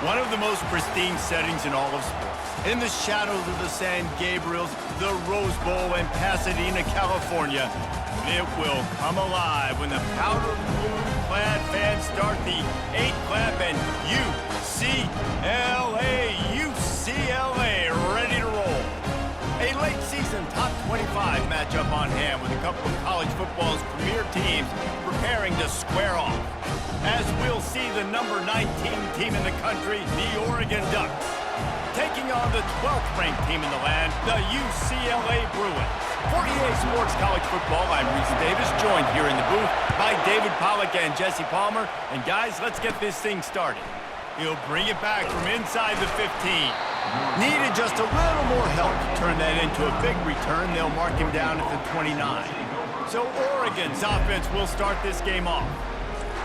One of the most pristine settings in all of sports. In the shadows of the San Gabriels, the Rose Bowl in Pasadena, California, it will come alive when the powder blue-clad fans start the 8-clap and UCLA, ready to roll. A late-season top 25 matchup on hand with a couple of college football's premier teams preparing to square off. As we'll see the number 19 team in the country, the Oregon Ducks, taking on the 12th ranked team in the land, the UCLA Bruins. For EA Sports College Football, I'm Reese Davis, joined here in the booth by David Pollack and Jesse Palmer. And guys, let's get this thing started. He'll bring it back from inside the 15. Needed just a little more help to turn that into a big return. They'll mark him down at the 29. So Oregon's offense will start this game off.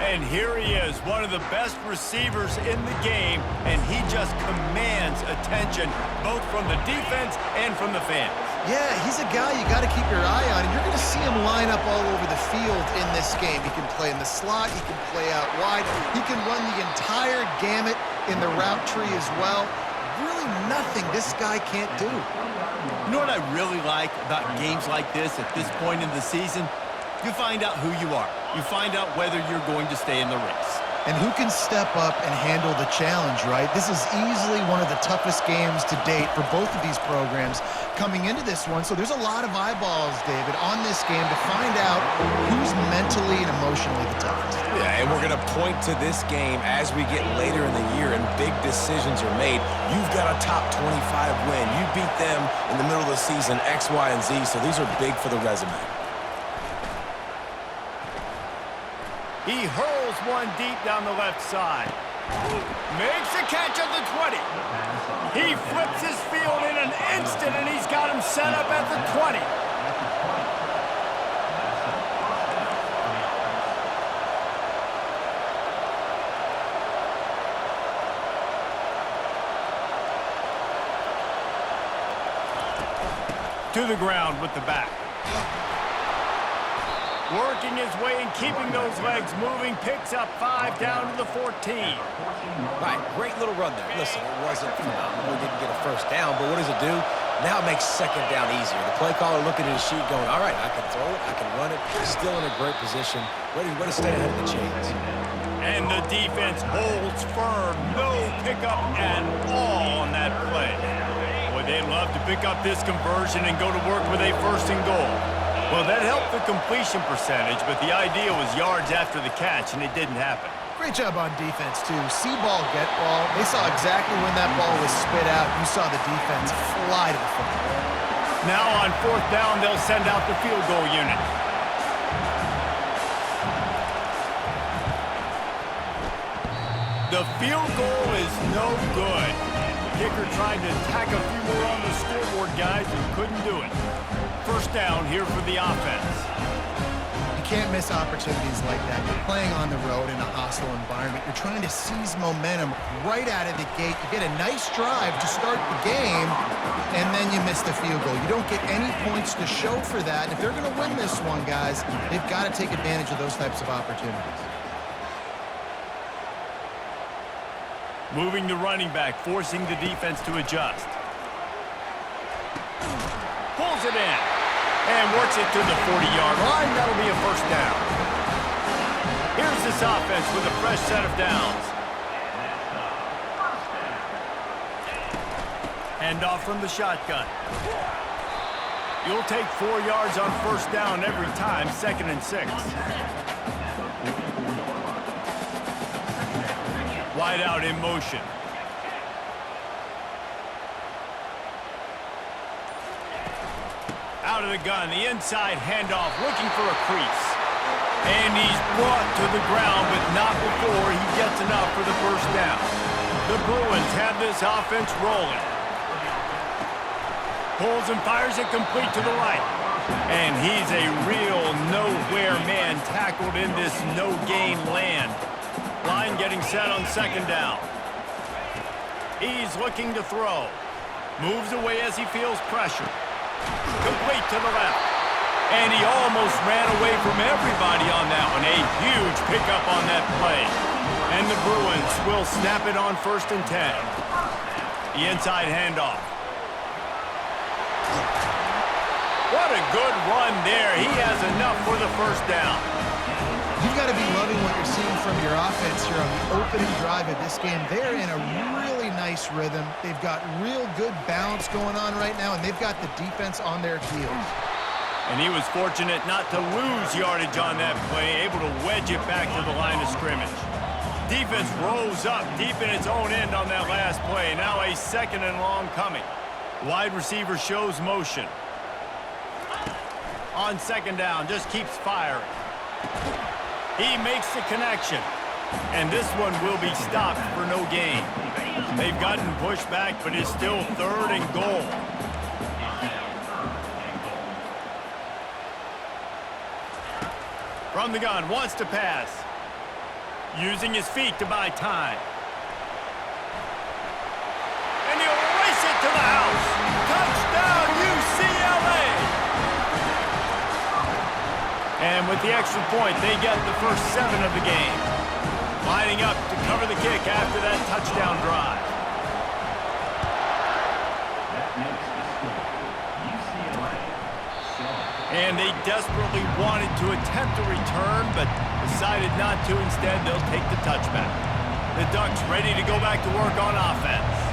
And here he is, one of the best receivers in the game, and he just commands attention, both from the defense and from the fans. Yeah, he's a guy you got to keep your eye on, and you're going to see him line up all over the field in this game. He can play in the slot, he can play out wide, he can run the entire gamut in the route tree as well. Really nothing this guy can't do. You know what I really like about games like this at this point in the season? You find out who you are. You find out whether you're going to stay in the race. And who can step up and handle the challenge, right? This is easily one of the toughest games to date for both of these programs coming into this one. So there's a lot of eyeballs, David, on this game to find out who's mentally and emotionally the toughest. Yeah, and we're going to point to this game as we get later in the year and big decisions are made. You've got a top 25 win. You beat them in the middle of the season, X, Y, and Z, so these are big for the resume. He hurls one deep down the left side. Makes a catch at the 20. He flips his field in an instant, and he's got him set up at the 20. To the ground with the back. Working his way and keeping those legs moving, picks up 5 down to the 14. Right, great little run there. Listen, it wasn't phenomenal. We didn't get a first down, but what does it do? Now it makes second down easier. The play caller looking at his sheet going, all right, I can throw it, I can run it. Still in a great position. Ready to stay ahead of the chains. And the defense holds firm. No pickup at all on that play. Boy, they'd love to pick up this conversion and go to work with a first and goal. Well, that helped the completion percentage, but the idea was yards after the catch, and it didn't happen. Great job on defense, too. See ball, get ball. They saw exactly when that ball was spit out. You saw the defense fly to the football. Now on 4th down, they'll send out the field goal unit. The field goal is no good. The kicker tried to tack a few more on the scoreboard, guys, and couldn't do it. First down here for the offense. You can't miss opportunities like that. You're playing on the road in a hostile environment. You're trying to seize momentum right out of the gate. You get a nice drive to start the game, and then you miss the field goal. You don't get any points to show for that. And if they're going to win this one, guys, they've got to take advantage of those types of opportunities. Moving the running back, forcing the defense to adjust. Pulls it in and works it to the 40-yard line. That'll be a first down. Here's this offense with a fresh set of downs. Handoff from the shotgun. You'll take 4 yards on first down every time, 2nd and 6. Wide out in motion. Out of the gun, the inside handoff, looking for a crease. And he's brought to the ground, but not before he gets enough for the first down. The Bruins have this offense rolling. Pulls and fires it complete to the right. And he's a real nowhere man tackled in this no-gain land. Line getting set on 2nd down. He's looking to throw. Moves away as he feels pressure. Complete to the left. And he almost ran away from everybody on that one. A huge pickup on that play. And the Bruins Giants will snap it on 1st and 10. The inside handoff. What a good run there. He has enough for the 1st down. You've got to be loving what you're seeing from your offense here on the opening drive of this game. They're in a really nice rhythm. They've got real good balance going on right now, and they've got the defense on their heels. And he was fortunate not to lose yardage on that play, able to wedge it back to the line of scrimmage. Defense rose up deep in its own end on that last play. Now a 2nd and long coming. Wide receiver shows motion. On 2nd down, just keeps firing. He makes the connection. And this one will be stopped for no gain. They've gotten pushed back, but it's still 3rd and goal. From the gun, wants to pass. Using his feet to buy time. And he'll race it to the house. Touchdown, UCLA! And with the extra point, they get the first 7 of the game. Lining up to cover the kick after that touchdown drive. And they desperately wanted to attempt a return, but decided not to. Instead, they'll take the touchback. The Ducks ready to go back to work on offense.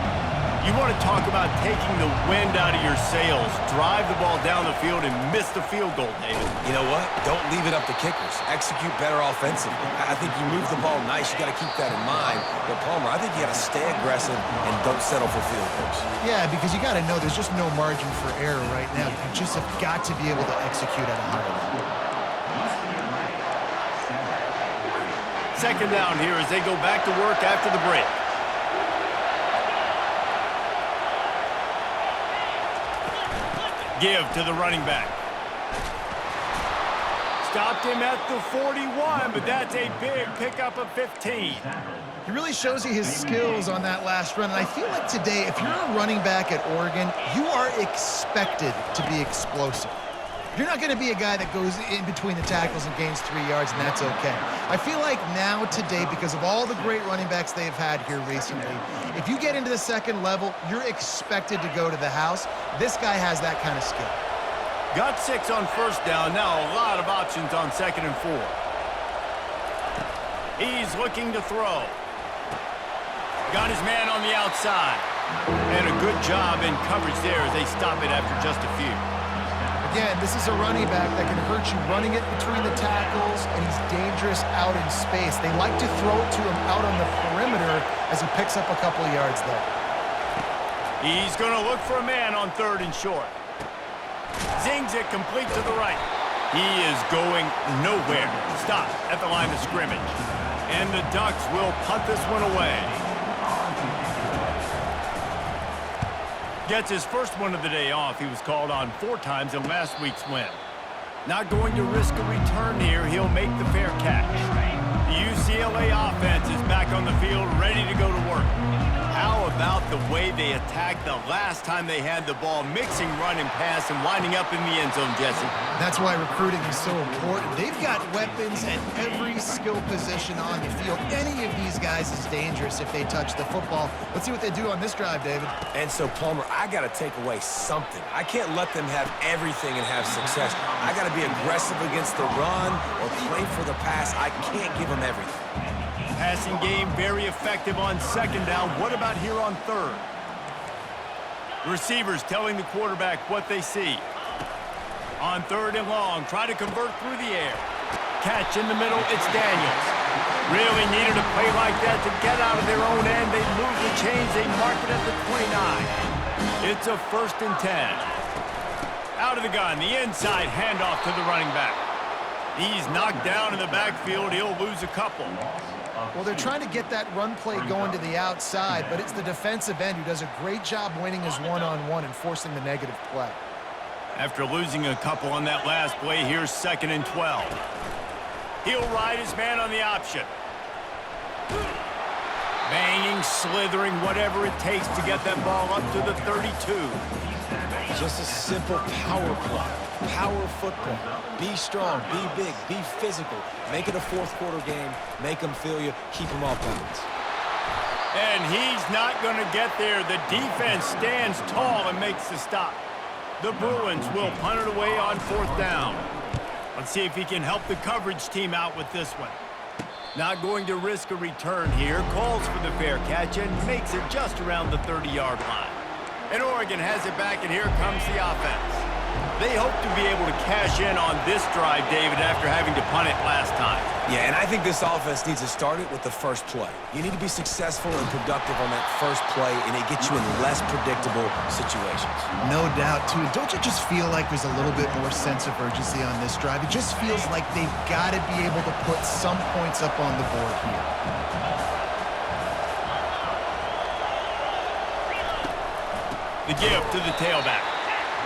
You want to talk about taking the wind out of your sails. Drive the ball down the field and miss the field goal, David. You know what? Don't leave it up to kickers. Execute better offensively. I think you move the ball nice. You got to keep that in mind. But, Palmer, I think you got to stay aggressive and don't settle for field goals. Yeah, because you got to know there's just no margin for error right now. You just have got to be able to execute at a high level. 2nd down here as they go back to work after the break. Give to the running back. Stopped him at the 41, but that's a big pickup of 15. He really shows you his skills on that last run. And I feel like today, if you're a running back at Oregon, you are expected to be explosive. You're not going to be a guy that goes in between the tackles and gains 3 yards, and that's okay. I feel like now today, because of all the great running backs they've had here recently, if you get into the 2nd level, you're expected to go to the house. This guy has that kind of skill. Got 6 on 1st down. Now a lot of options on 2nd and 4. He's looking to throw. Got his man on the outside. And a good job in coverage there as they stop it after just a few. Again, this is a running back that can hurt you running it between the tackles, and he's dangerous out in space. They like to throw it to him out on the perimeter as he picks up a couple of yards there. He's going to look for a man on 3rd and short. Zings it complete to the right. He is going nowhere. Stop at the line of scrimmage. And the Ducks will punt this one away. Gets his first one of the day off. He was called on 4 times in last week's win. Not going to risk a return here. He'll make the fair catch. The UCLA offense is back on the field, ready to go to work. How about the way they attacked the last time they had the ball, mixing run and pass and winding up in the end zone, Jesse? That's why recruiting is so important. They've got weapons at every skill position on the field. Any of these guys is dangerous if they touch the football. Let's see what they do on this drive, David. And so, Palmer, I got to take away something. I can't let them have everything and have success. I got to be aggressive against the run or play for the pass. I can't give them everything. Passing game very effective on 2nd down. What about here on 3rd? Receivers telling the quarterback what they see. On 3rd and long, try to convert through the air. Catch in the middle, it's Daniels. Really needed a play like that to get out of their own end. They move the chains, they mark it at the 29. It's a 1st and 10. Out of the gun, the inside handoff to the running back. He's knocked down in the backfield. He'll lose a couple. Well, they're trying to get that run play going to the outside, but it's the defensive end who does a great job winning his one-on-one and forcing the negative play. After losing a couple on that last play, here's 2nd and 12. He'll ride his man on the option. Banging, slithering, whatever it takes to get that ball up to the 32. Just a simple power play. Power football. Be strong, be big, be physical. Make it a 4th quarter game. Make them feel you. Keep them off balance. And he's not going to get there. The defense stands tall and makes the stop. The Bruins will punt it away on 4th down. Let's see if he can help the coverage team out with this one. Not going to risk a return here. Calls for the fair catch and makes it just around the 30-yard line. And Oregon has it back, and here comes the offense. They hope to be able to cash in on this drive, David, after having to punt it last time. Yeah, and I think this offense needs to start it with the first play. You need to be successful and productive on that first play, and it gets you in less predictable situations. No doubt, too. Don't you just feel like there's a little bit more sense of urgency on this drive? It just feels like they've got to be able to put some points up on the board here. The give to the tailback.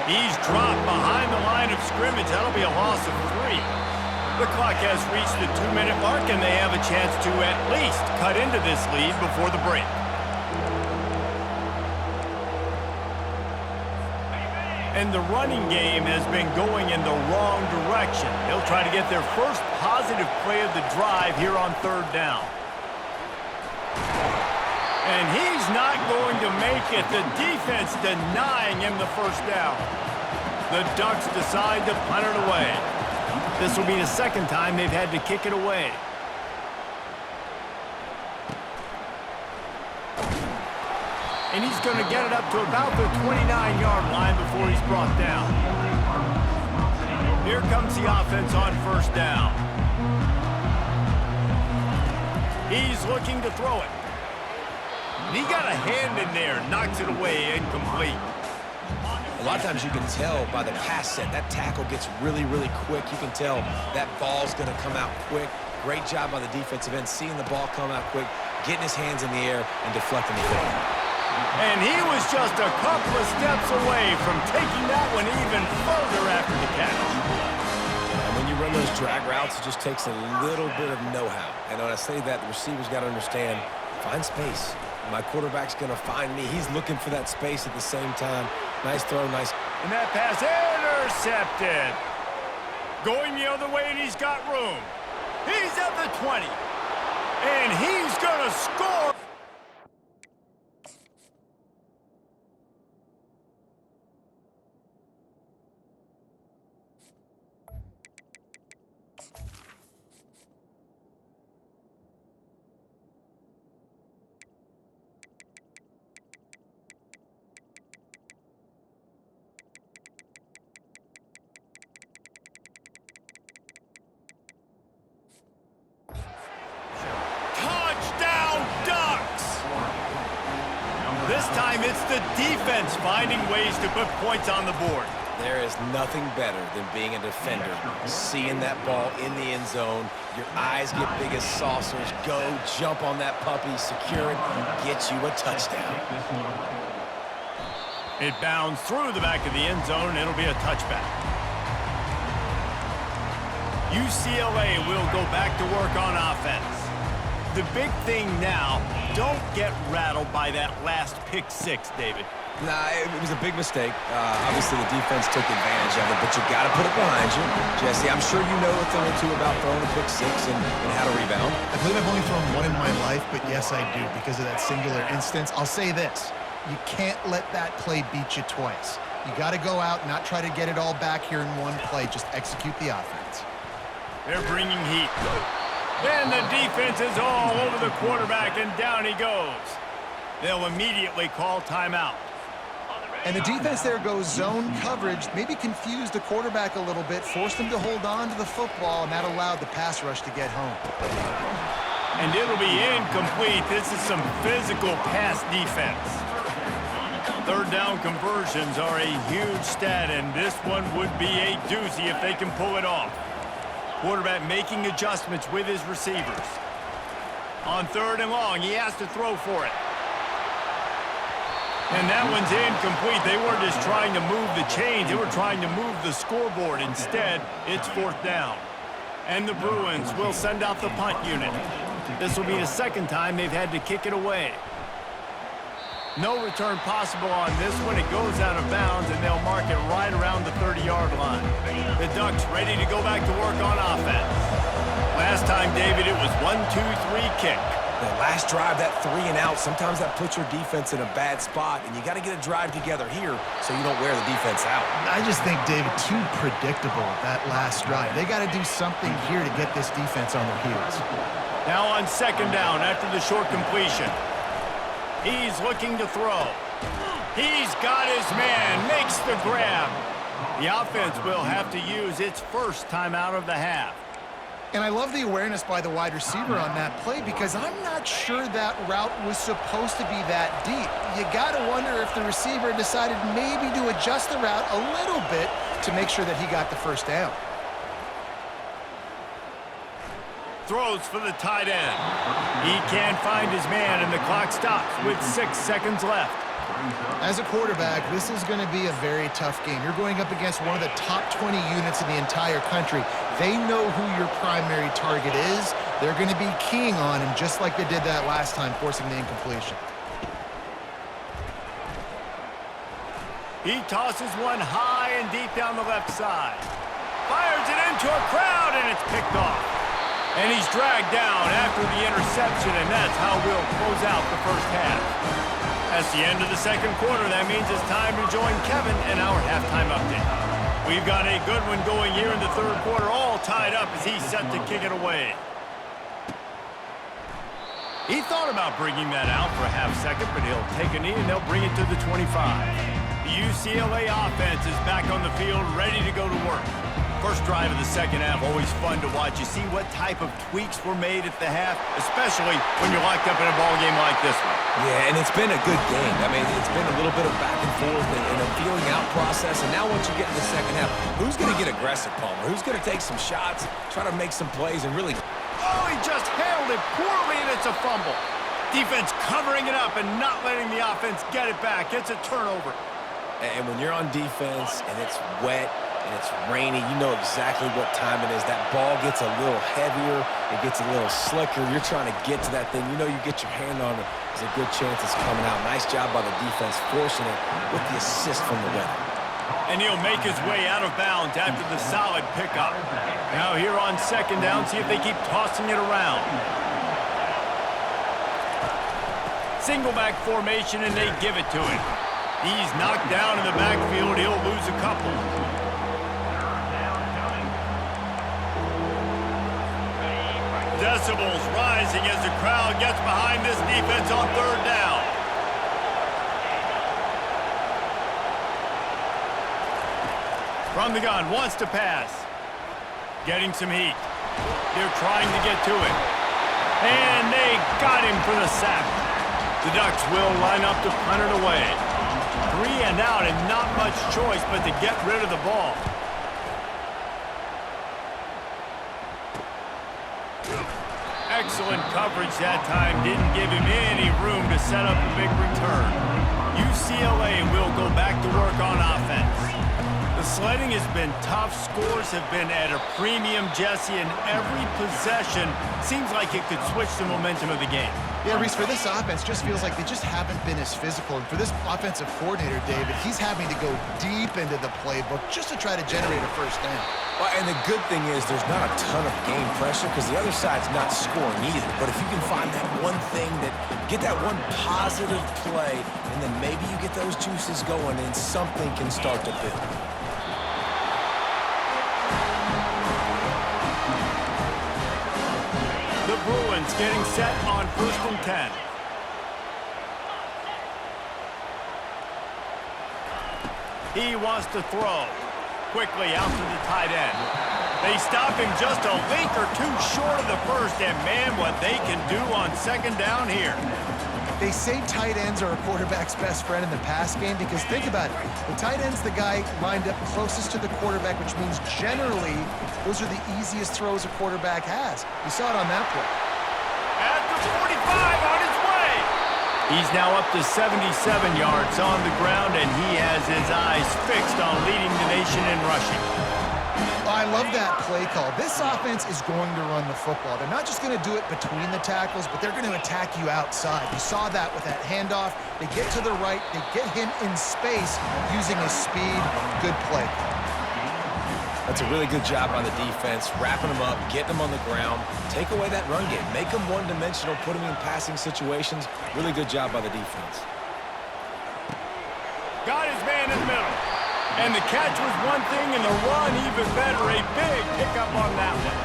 He's dropped behind the line of scrimmage. That'll be a loss of 3. The clock has reached the 2-minute mark, and they have a chance to at least cut into this lead before the break. And the running game has been going in the wrong direction. They'll try to get their first positive play of the drive here on 3rd down. And he's not going to make it. The defense denying him the first down. The Ducks decide to punt it away. This will be the 2nd time they've had to kick it away. And he's going to get it up to about the 29-yard line before he's brought down. Here comes the offense on 1st down. He's looking to throw it. He got a hand in there, knocks it away, incomplete. A lot of times you can tell by the pass set, that tackle gets really, really quick. You can tell that ball's going to come out quick. Great job by the defensive end, seeing the ball come out quick, getting his hands in the air, and deflecting the football. And he was just a couple of steps away from taking that one even further after the catch. And when you run those drag routes, it just takes a little bit of know-how. And when I say that, the receivers got to understand, find space. My quarterback's going to find me. He's looking for that space at the same time. Nice throw, nice. And that pass intercepted. Going the other way, and he's got room. He's at the 20. And he's going to score. This time it's the defense finding ways to put points on the board. There is nothing better than being a defender. Seeing that ball in the end zone, your eyes get big as saucers. Go, jump on that puppy, secure it, get you a touchdown. It bounds through the back of the end zone. It'll be a touchback. UCLA will go back to work on offense. The big thing now, don't get rattled by that last pick 6, David. Nah, it was a big mistake. Obviously, the defense took advantage of it, but you got to put it behind you. Jesse, I'm sure you know a thing or two about throwing a pick 6 and how to rebound. I believe I've only thrown one in my life, but yes, I do because of that singular instance. I'll say this. You can't let that play beat you twice. You got to go out, not try to get it all back here in one play. Just execute the offense. They're bringing heat. And the defense is all over the quarterback, and down he goes. They'll immediately call timeout. And the defense there goes zone coverage, maybe confused the quarterback a little bit, forced him to hold on to the football, and that allowed the pass rush to get home. And it'll be incomplete. This is some physical pass defense. 3rd down conversions are a huge stat, and this one would be a doozy if they can pull it off. Quarterback making adjustments with his receivers. On 3rd and long, he has to throw for it. And that one's incomplete. They weren't just trying to move the chains. They were trying to move the scoreboard. Instead, it's 4th down. And the Bruins will send out the punt unit. This will be the 2nd time they've had to kick it away. No return possible on this one. It goes out of bounds, and they'll mark it right around the 30-yard line. The Ducks ready to go back to work on offense. Last time, David, it was 1-2-3 kick. That last drive, that 3 and out, sometimes that puts your defense in a bad spot, and you got to get a drive together here so you don't wear the defense out. I just think, David, too predictable that last drive. They got to do something here to get this defense on their heels. Now on second down after the short completion. He's looking to throw. He's got his man, makes the grab. The offense will have to use its first timeout of the half. And I love the awareness by the wide receiver on that play because I'm not sure that route was supposed to be that deep. You got to wonder if the receiver decided maybe to adjust the route a little bit to make sure that he got the first down. Throws for the tight end. He can't find his man, and the clock stops with 6 seconds left. As a quarterback, this is going to be a very tough game. You're going up against one of the top 20 units in the entire country. They know who your primary target is. They're going to be keying on him just like they did that last time, forcing the incompletion. He tosses one high and deep down the left side. Fires it into a crowd, and it's picked off. And he's dragged down after the interception, and that's how we'll close out the first half. That's the end of the second quarter. That means it's time to join Kevin in our halftime update. We've got a good one going here in the third quarter, all tied up as he's set to kick it away. He thought about bringing that out for a half second, but he'll take a knee and they'll bring it to the 25. The UCLA offense is back on the field, ready to go to work. First drive of the second half, always fun to watch. You see what type of tweaks were made at the half, especially when you're locked up in a ball game like this one. Yeah, and it's been a good game. I mean, it's been a little bit of back and forth and a feeling out process. And now once you get in the second half, who's going to get aggressive, Palmer? Who's going to take some shots, try to make some plays, and really... Oh, he just handled it poorly, and it's a fumble. Defense covering it up and not letting the offense get it back. It's a turnover. And when you're on defense and it's wet, and it's rainy, you know exactly what time it is. That ball gets a little heavier. It gets a little slicker. You're trying to get to that thing. You know you get your hand on it. There's a good chance it's coming out. Nice job by the defense forcing it with the assist from the weather. And he'll make his way out of bounds after the solid pickup. Now here on second down, see if they keep tossing it around. Single back formation, and they give it to him. He's knocked down in the backfield. He'll lose a couple. Decibels rising as the crowd gets behind this defense on third down. From the gun, wants to pass. Getting some heat. They're trying to get to it. And they got him for the sack. The Ducks will line up to punt it away. 3 and out and not much choice but to get rid of the ball. Excellent coverage that time. Didn't give him any room to set up a big return. UCLA will go back to work on offense. The sledding has been tough. Scores have been at a premium, Jesse, and every possession seems like it could switch the momentum of the game. Yeah, Reese, for this offense, just feels like they just haven't been as physical. And for this offensive coordinator, David, he's having to go deep into the playbook just to try to generate a first down. Well, and the good thing is there's not a ton of game pressure because the other side's not scoring either. But if you can find that one thing, get that one positive play, and then maybe you get those juices going and something can start to build. The Bruins getting set on 1st and 10. He wants to throw. Quickly out to the tight end. They stop him just a link or two short of the first, and man, what they can do on second down here. They say tight ends are a quarterback's best friend in the pass game because think about it. The tight end's the guy lined up closest to the quarterback, which means generally those are the easiest throws a quarterback has. You saw it on that play. At the 45 on his way. He's now up to 77 yards on the ground, and he has his eyes fixed on leading the nation in rushing. I love that play call. This offense is going to run the football. They're not just going to do it between the tackles, but they're going to attack you outside. You saw that with that handoff. They get to the right. They get him in space using his speed. Good play. That's a really good job by the defense, wrapping them up, getting them on the ground, take away that run game, make them one-dimensional, put them in passing situations. Really good job by the defense. Got his man in the middle. And the catch was one thing, and the run even better. A big pickup on that one.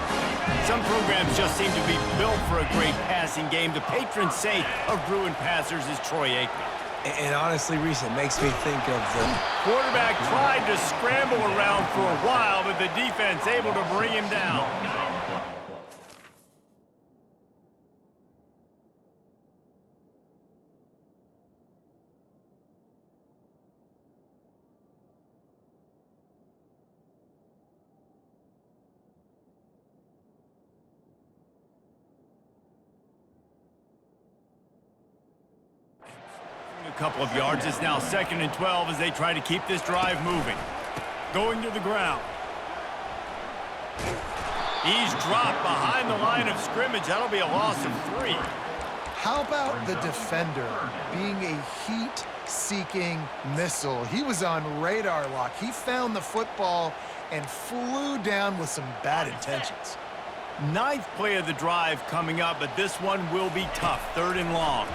Some programs just seem to be built for a great passing game. The patron saint of Bruin passers is Troy Aikman. And honestly, Reese, it makes me think of the quarterback tried to scramble around for a while, but the defense able to bring him down. A couple of yards. It's now 2nd and 12 as they try to keep this drive moving. Going to the ground. He's dropped behind the line of scrimmage. That'll be a loss of 3. How about the defender being a heat-seeking missile? He was on radar lock. He found the football and flew down with some bad intentions. 9th play of the drive coming up, but this one will be tough. 3rd and long.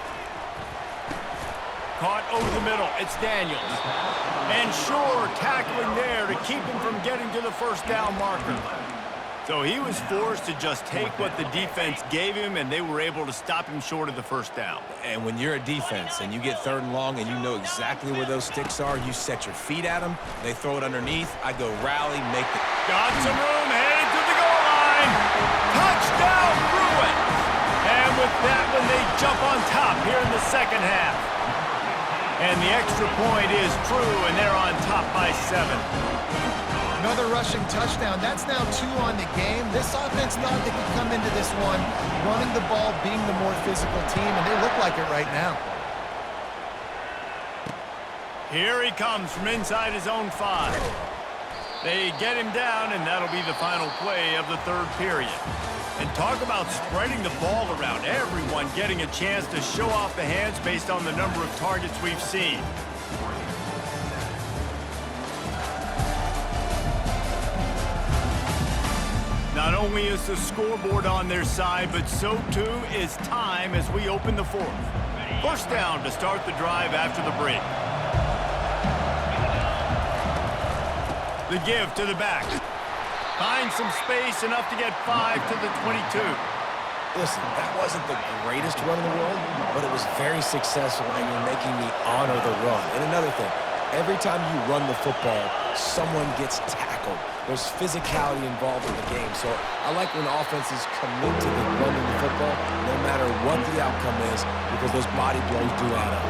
Caught over the middle. It's Daniels. And Shore tackling there to keep him from getting to the first down marker. So he was forced to just take what the defense gave him, and they were able to stop him short of the first down. And when you're a defense and you get 3rd and long and you know exactly where those sticks are, you set your feet at them, they throw it underneath, I go rally, make it. Got some room, headed to the goal line. Touchdown, Bruins! And with that one, they jump on top here in the second half. And the extra point is true, and they're on top by 7. Another rushing touchdown. That's now 2 on the game. This offense thought they could come into this one running the ball, being the more physical team, and they look like it right now. Here he comes from inside his own 5. They get him down, and that'll be the final play of the 3rd period. And talk about spreading the ball around. Everyone getting a chance to show off the hands based on the number of targets we've seen. Not only is the scoreboard on their side, but so too is time as we open the 4th. First down to start the drive after the break. The give to the back. Finds some space, enough to get 5 to the 22. Listen, that wasn't the greatest run in the world, but it was very successful, and you're making me honor the run. And another thing, every time you run the football, someone gets tackled. There's physicality involved in the game. So I like when offenses commit to the running the football, no matter what the outcome is, because those body blows do add up.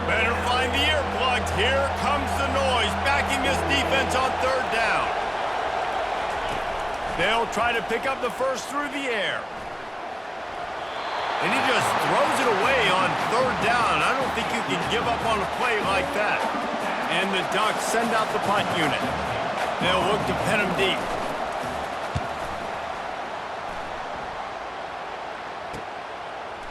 Better find the earplugs. Here comes the noise, backing this defense on 3rd down. They'll try to pick up the first through the air. And he just throws it away on 3rd down. I don't think you can give up on a play like that. And the Ducks send out the punt unit. They'll look to pin him deep.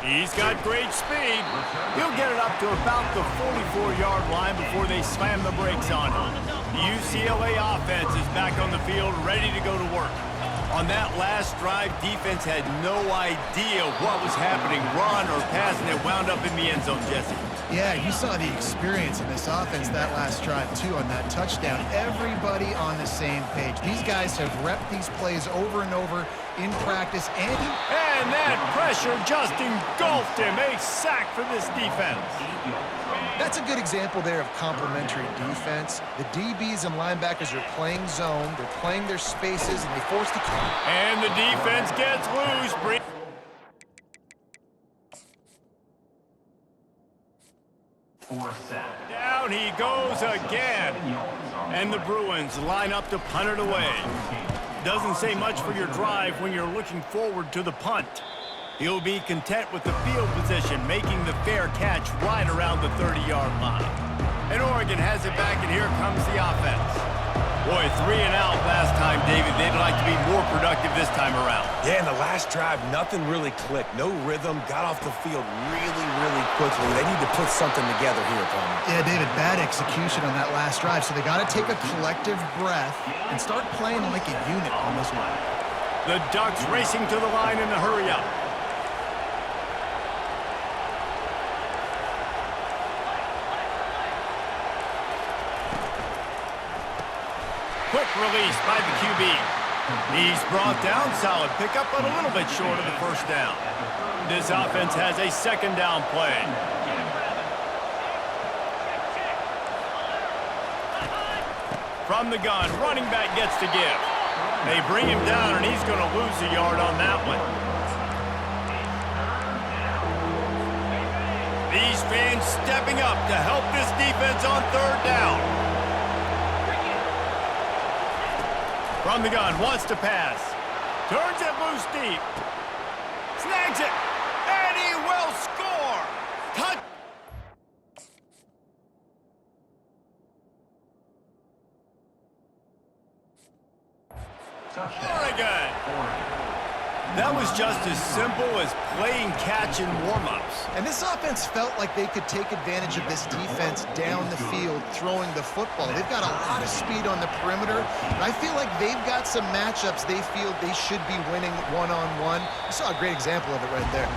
He's got great speed. He'll get it up to about the 44-yard line before they slam the brakes on him. The UCLA offense is back on the field, ready to go to work. On that last drive, defense had no idea what was happening, run or pass, and it wound up in the end zone, Jesse. Yeah, you saw the experience in this offense that last drive, too, on that touchdown. Everybody on the same page. These guys have repped these plays over and over in practice. And that pressure just engulfed him. A sack for this defense. That's a good example there of complementary defense. The DBs and linebackers are playing zone. They're playing their spaces, and they force the... And the defense gets loose. Down he goes again. And the Bruins line up to punt it away. Doesn't say much for your drive when you're looking forward to the punt. He'll be content with the field position, making the fair catch right around the 30-yard line. And Oregon has it back, and here comes the offense. Boy, 3 and out last time, David. They'd like to be more productive this time around. Yeah, in the last drive, nothing really clicked. No rhythm, got off the field really, really quickly. They need to put something together here, Palmer. Yeah, David, bad execution on that last drive, so they got to take a collective breath and start playing like a unit on this one. The Ducks racing to the line in a hurry up. Quick release by the QB. He's brought down, solid pickup, but a little bit short of the first down. This offense has a second down play. From the gun, running back gets to give. They bring him down, and he's going to lose a yard on that one. These fans stepping up to help this defense on third down. From the gun, wants to pass. Turns it loose deep. Snags it. And he will score. Touch. Oregon. That was just as simple as playing catch and warm-ups. And this offense felt like they could take advantage of this defense down the field throwing the football. They've got a lot of speed on the perimeter, and I feel like they've got some matchups they feel they should be winning one-on-one. You saw a great example of it right there.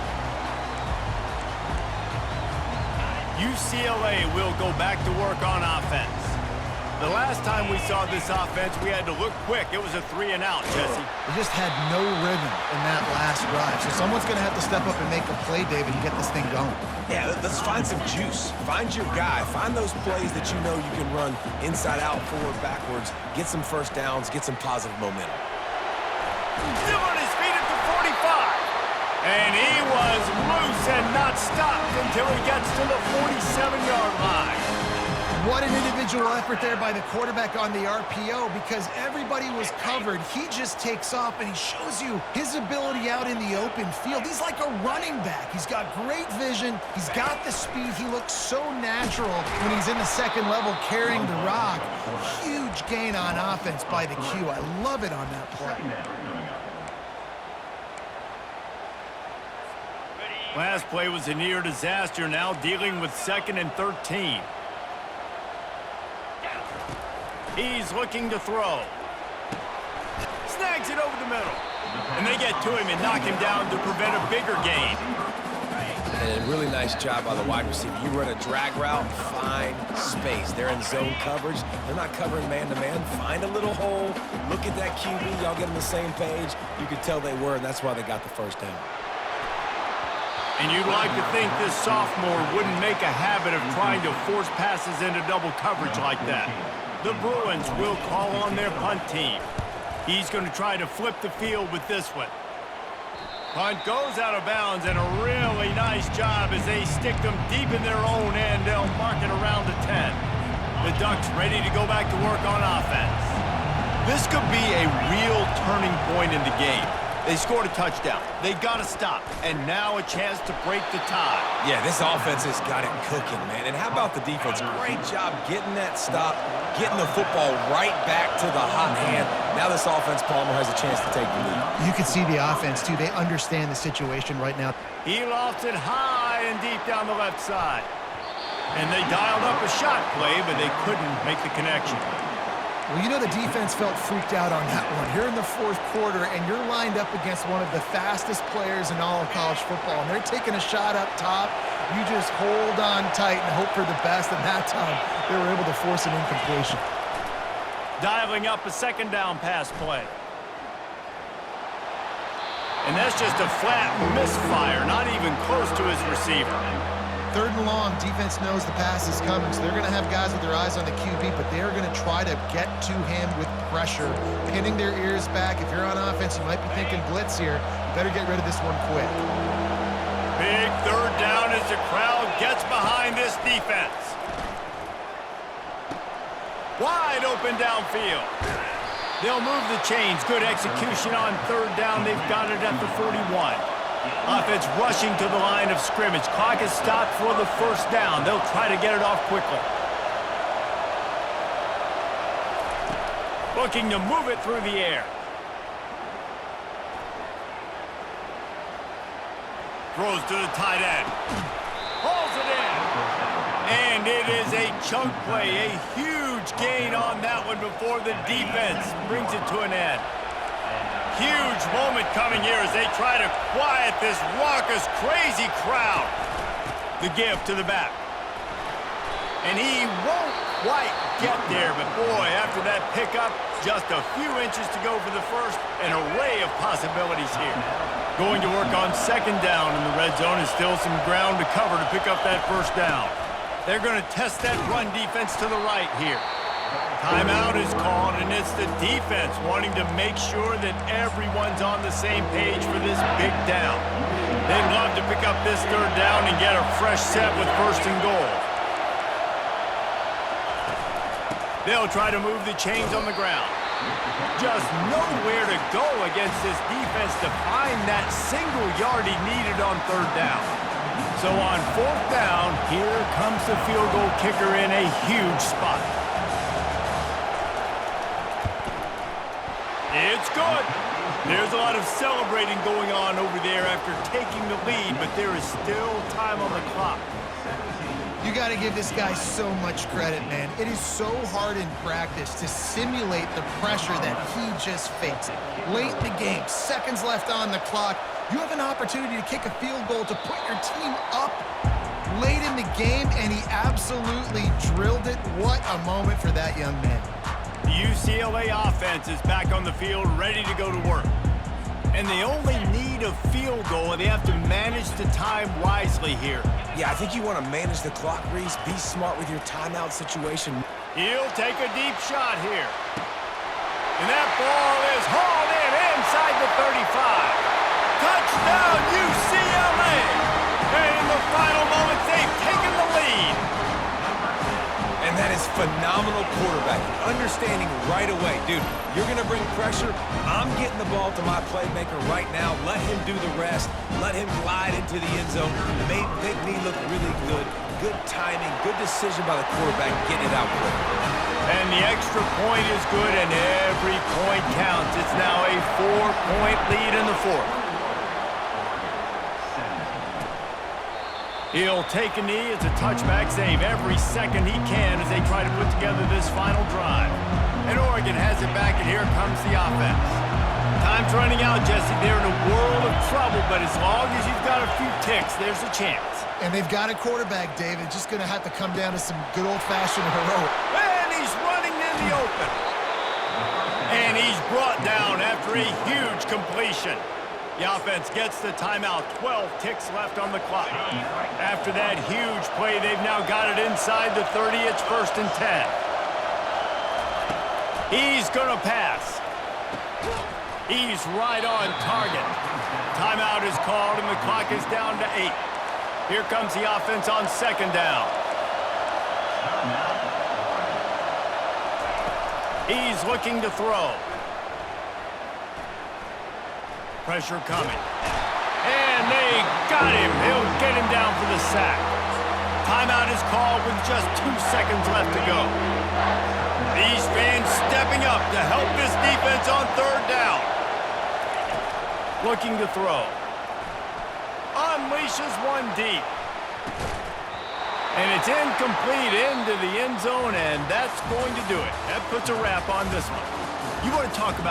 UCLA will go back to work on offense. The last time we saw this offense, we had to look quick. It was a 3 and out, Jesse. They just had no rhythm in that last drive. So someone's going to have to step up and make a play, David, and get this thing going. Yeah, let's find some juice. Find your guy. Find those plays that you know you can run inside out, forward, backwards. Get some first downs. Get some positive momentum. Still on his feet at the 45. And he was loose and not stopped until he gets to the 47-yard line. What an individual effort there by the quarterback on the RPO, because everybody was covered. He just takes off, and he shows you his ability out in the open field. He's like a running back. He's got great vision. He's got the speed. He looks so natural when he's in the second level carrying the rock. Huge gain on offense by the Q. I love it on that play. Last play was a near disaster, now dealing with 2nd and 13. He's looking to throw. Snags it over the middle. And they get to him and knock him down to prevent a bigger gain. And a really nice job by the wide receiver. You run a drag route, find space. They're in zone coverage. They're not covering man-to-man. Find a little hole. Look at that QB. Y'all get on the same page. You could tell they were, and that's why they got the first down. And you'd like to think this sophomore wouldn't make a habit of trying to force passes into double coverage like that. The Bruins will call on their punt team. He's going to try to flip the field with this one. Punt goes out of bounds, and a really nice job as they stick them deep in their own end. They'll mark it around the 10. The Ducks ready to go back to work on offense. This could be a real turning point in the game. They scored a touchdown. They got to stop. And now a chance to break the tie. Yeah, this offense has got it cooking, man. And how about the defense? Great job getting that stop, getting the football right back to the hot hand. Now this offense, Palmer, has a chance to take the lead. You can see the offense, too. They understand the situation right now. He lofts it high and deep down the left side. And they dialed up a shot play, but they couldn't make the connection. Well, you know the defense felt freaked out on that one. You're in the fourth quarter, and you're lined up against one of the fastest players in all of college football, and they're taking a shot up top. You just hold on tight and hope for the best, and that time they were able to force an incompletion. Dialing up a second down pass play. And that's just a flat misfire, not even close to his receiver. 3rd and long, defense knows the pass is coming, so they're going to have guys with their eyes on the QB, but they're going to try to get to him with pressure, pinning their ears back. If you're on offense, you might be thinking blitz here. You better get rid of this one quick. Big 3rd down as the crowd gets behind this defense. Wide open downfield. They'll move the chains. Good execution on 3rd down. They've got it at the 41. Offense rushing to the line of scrimmage. Clock is stopped for the first down. They'll try to get it off quickly. Looking to move it through the air. Throws to the tight end. Hauls it in. And it is a chunk play. A huge gain on that one before the defense brings it to an end. Huge moment coming here as they try to quiet this raucous, crazy crowd. The give to the back. And he won't quite get there, but boy, after that pickup, just a few inches to go for the first. An array of possibilities here. Going to work on second down in the red zone, and still some ground to cover to pick up that first down. They're going to test that run defense to the right here. Timeout is called, and it's the defense wanting to make sure that everyone's on the same page for this big down. They'd love to pick up this third down and get a fresh set with first and goal. They'll try to move the chains on the ground. Just nowhere to go against this defense to find that single yard he needed on third down. So on fourth down, here comes the field goal kicker in a huge spot. It's good. There's a lot of celebrating going on over there after taking the lead, but there is still time on the clock. You got to give this guy so much credit, man. It is so hard in practice to simulate the pressure that he just faced. Late in the game, seconds left on the clock, you have an opportunity to kick a field goal to put your team up late in the game, and he absolutely drilled it. What a moment for that young man. The UCLA offense is back on the field, ready to go to work. And they only need a field goal, and they have to manage the time wisely here. Yeah, I think you want to manage the clock, Reese. Be smart with your timeout situation. He'll take a deep shot here. And that ball is hauled in inside the 35. Touchdown, UCLA! And in the final moments, they've taken the lead. And that is phenomenal quarterbacking. Understanding right away, dude, you're going to bring pressure. I'm getting the ball to my playmaker right now. Let him do the rest. Let him glide into the end zone. Make me look really good. Good timing, good decision by the quarterback, getting it out quick. And the extra point is good, and every point counts. It's now a 4-point lead in the fourth. He'll take a knee. It's a touchback save every second he can as they try to put together this final drive. And Oregon has it back, and here comes the offense. Time's running out, Jesse. They're in a world of trouble, but as long as you've got a few ticks, there's a chance. And they've got a quarterback, David. Just going to have to come down to some good old-fashioned heroic. And he's running in the open. And he's brought down after a huge completion. The offense gets the timeout. 12 ticks left on the clock. After that huge play, they've now got it inside the 30. It's 1st and 10. He's going to pass. He's right on target. Timeout is called, and the clock is down to 8. Here comes the offense on second down. He's looking to throw. Pressure coming. And they got him. He'll get him down for the sack. Timeout is called with just 2 seconds left to go. These fans stepping up to help this defense on third down. Looking to throw. Unleashes one deep. And it's incomplete into the end zone, and that's going to do it. That puts a wrap on this one. You want to talk about